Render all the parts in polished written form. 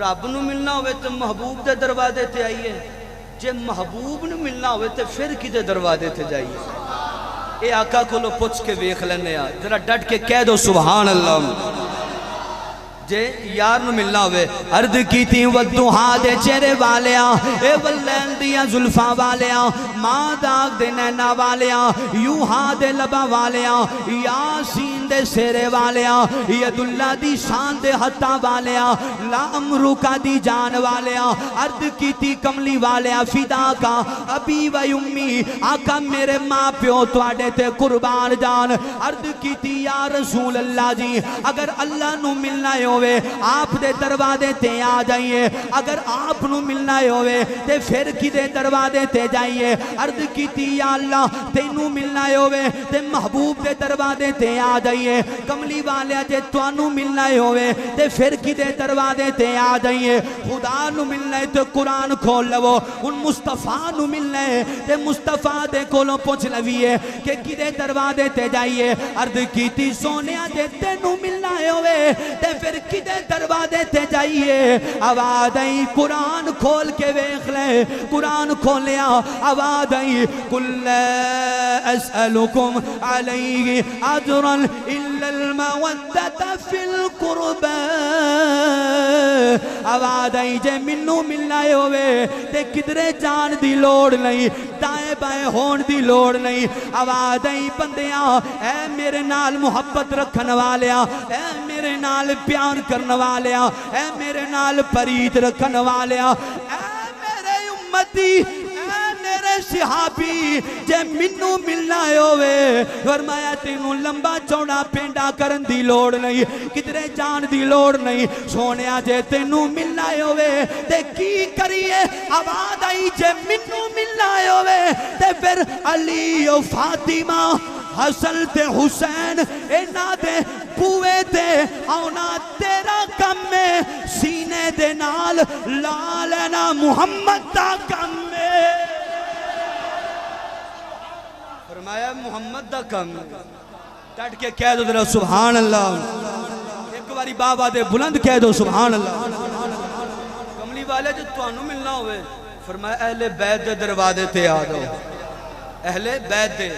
رب نو ملنا ہوئے تو محبوب دے دروازے تے آئیے، جے محبوب نو ملنا ہوئے تو پھر کی دے دروازے تے جائیے۔ اے آقا کو لو پوچھ کے ویکھ لینے آ، ذرا ڈٹ کے کہہ دو سبحان اللہ۔ جے یار نو ملنا ہوئے، عرض کی تھی والدہا دے چہرے والیا، اے واللیل دیا زلفاں والیا، ماں داغ دے نینا والیا، یوہا دے لبا والیا، یاسین دے سیرے والیا، ید اللہ دی شان دے حتہ والیا، لا امروکا دی جان والیا، عرض کی تھی کملی والیا، فدا کا ابی و امی، آقا میرے ماں پیو توڑے تے قربان جان۔ عرض کی تھی یا رسول اللہ جی، اگر اللہ نو ملنا ہوئے آپ دے دروازے تے آ جائیے، اگر آپ نو ملنا ہوئے تے پھر کی دے دروازے تے جائیے۔ عرض کی تھی یا اللہ تینو ملنا ہوئے تے محبوب دے دروازے تے آ جائیے، کملی والے جے توانو ملنا ہوئے تے پھر کی دے دروازے تے آ جائیے۔ خدا نو ملنا ہے تو قرآن کھول لو، ان مصطفیٰ نو ملنا ہے تے مصطفیٰ دے کولوں پوچھ لویے کہ کی دے دروازے تے جائیے۔ عرض کی تھی سونیا جے تینو ملنا ہوئے تے پھر کی دے دروازے تے جائیے۔ آواز آئی قرآن کھول کے ویکھ لے، قرآن کھولیا، آواز آئی قل لا اسألکم علیہ اجرا الا المودۃ فی القربى۔ آواز آئی جے منو ملنا ہوئے تے کدرے جان دی لوڑ نہیں، دائیں بائیں ہون دی لوڑ نہیں۔ آواز آئی بندیاں اے میرے نال محبت رکھن والیا، اے میرے نال پیار کرنے والیا، اے میرے نال پریت رکھن والیا، اے میرے امتی، اے میرے صحابی، جے منو ملنا ہوئے فرمایا تینوں لمبا چوڑا پینڈا کرن دی لوڑ نہیں، کدرے جان دی لوڑ نہیں، سونیا جے تینوں ملنا ہوئے تے کی کریے۔ آواز آئی جے منو ملنا ہوئے تے پھر علی و فاطمہ حسن تے حسین اینا دے بوئے تے آنا تیرا کم میں، سینے دے نال لالنا محمد دا کم میں۔ فرمایا محمد دا کم میں، ڈٹ کے کہہ دو ذرا سبحان اللہ، ایک باری بابا دے بلند کہہ دو سبحان اللہ۔ کملی والے جو توانو ملنا ہوئے، فرمایا اہل بیت دے دروازے تے آ دو، اہل بیت دے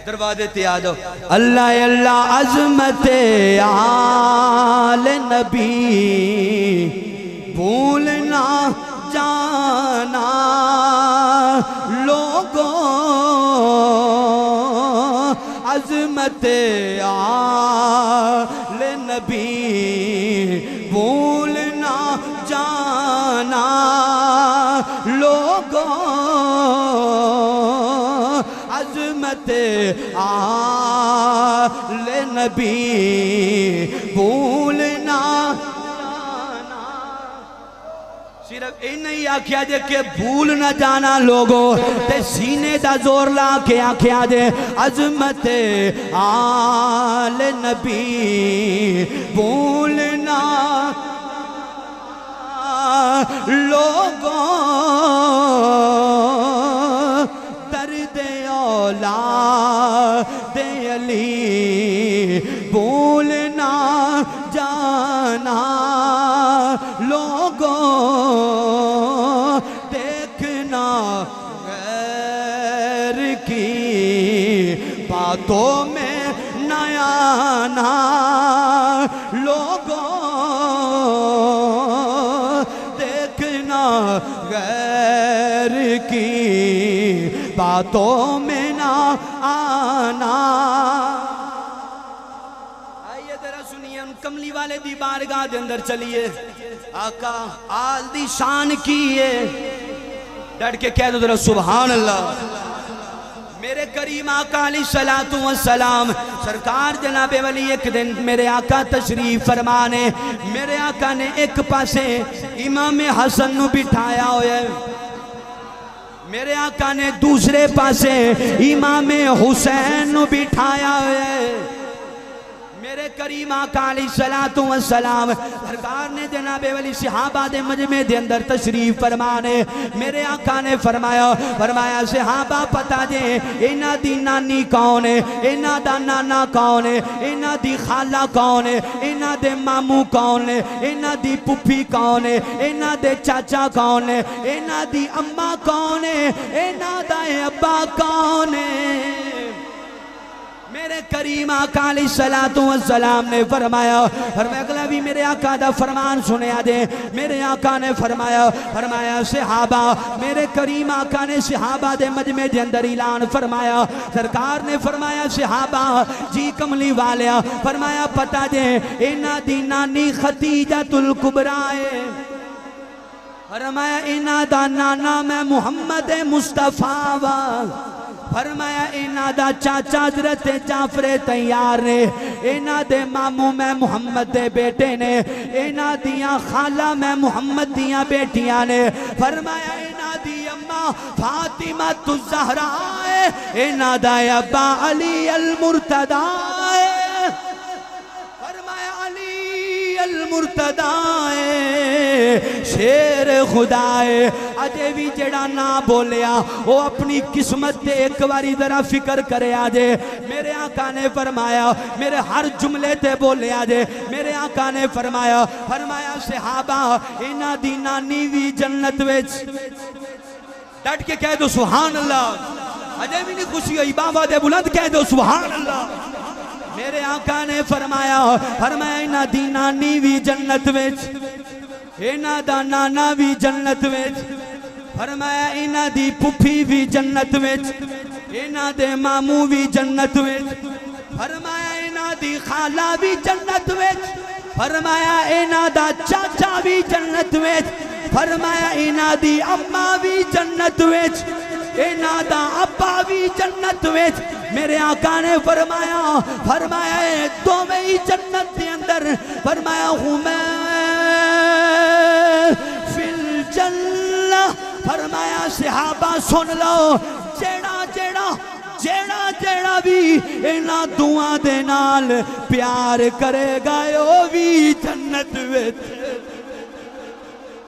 دروازے تے آ جاؤ۔ اللہ اللہ عظمت آل نبی بھولنا جانا لوگوں، عظمت آل نبی بھولنا جانا لوگوں، عظمت آل نبی بھولنا جانا۔ صرف نہیں آکھیا جے کہ بھول نہ جانا لوگوں، تے سینے دا زور لا کے آکھیا جے عظمت آل نبی بھولنا لوگوں، درد اولاد علی بھولنا جانا لوگوں، دیکھنا غیر کی باتوں میں نہ آنا لوگوں، دیکھنا غیر کی باتوں میں نہ آنا۔ آئیے ذرا سنیے، ان کملی والے دی بارگاہ دے اندر چلیے، آقا آل دی شان کیے، ڈٹ کے کہہ دو ذرا سبحان اللہ۔ میرے کریم آقا علیہ السلام سرکار جناب ولی ایک دن میرے آقا تشریف فرمانے، میرے آقا نے ایک پاسے امام حسن نو بٹھایا ہوئے، میرے آقا نے دوسرے پاسے امام حسین نو بٹھایا ہوئے، میرے کریم آقا علیہ الصلوۃ والسلام سرکار نے جناب والی صحابہ دے مجمع دے اندر تشریف فرمانے میرے آقا نے فرمایا صحابہ پتہ جے انہاں دی نانی کون ہے انہاں دا نانا کون ہے انہاں دی خالہ کون ہے انہاں دے ماموں کون ہے انہاں دی پھپھی کون ہے انہاں دے چاچا کون ہے انہاں دی اماں کون ہے انہاں دا ابا کون ہے میرے کریم آقا علیہ الصلوۃ والسلام نے فرمایا اگلا بھی میرے آقا دا فرمان سنیا دے میرے آقا نے فرمایا صحابہ میرے کریم آقا نے صحابہ دے مجمع دے اندر اعلان فرمایا سرکار نے فرمایا صحابہ جی کملی والیا فرمایا پتہ دے انہاں دی نانی خدیجۃ الکبریٰ فرمایا انہاں دا نانا میں محمد مصطفیٰ وا فرمایا انہاں دا چاچا حضرت جعفر طیار نے انہاں دے ماموں میں محمد دے بیٹے نے انہاں دیاں خالہ میں محمد دیاں بیٹیاں نے فرمایا انہاں دی اماں فاطمہ الزہراء انہاں دا ابا علی المرتضیٰ فرمایا علی المرتضیٰ شیر خدا ہے اجے بھی جڑا نہ بولیا وہ اپنی قسمت دے ایک باری ذرا فکر کرے آجے میرے آقا نے فرمایا میرے ہر جملے تے بولے آجے میرے آقا نے فرمایا صحابہ انہاں دی نانی بھی جنت وچ ڈٹ کے کہہ دو سبحان اللہ اجے بھی نہیں خوشی ہوئی بابا دے بلند کہہ دو سبحان اللہ میرے آقا نے فرمایا انہاں دی نانی بھی جنت وچ انہاں دا نانا بھی جنت وچ فرمایا انہاں دی پھپھی بھی جنت وچ انہاں دے ماموں بھی جنت وچ فرمایا انہاں دی خالہ بھی جنت وچ فرمایا انہاں دا چاچا بھی جنت وچ فرمایا انہاں دی اماں بھی جنت وچ انہاں دا ابا بھی جنت وچ میرے آقا نے فرمایا دو میں ہی جنت دے اندر فرمایا ہوں میں فی الجنہ فرمایا صحابہ سن لو جیڑا بھی انہاں دعا دے نال پیار کرے گا وہ بھی جنت وچ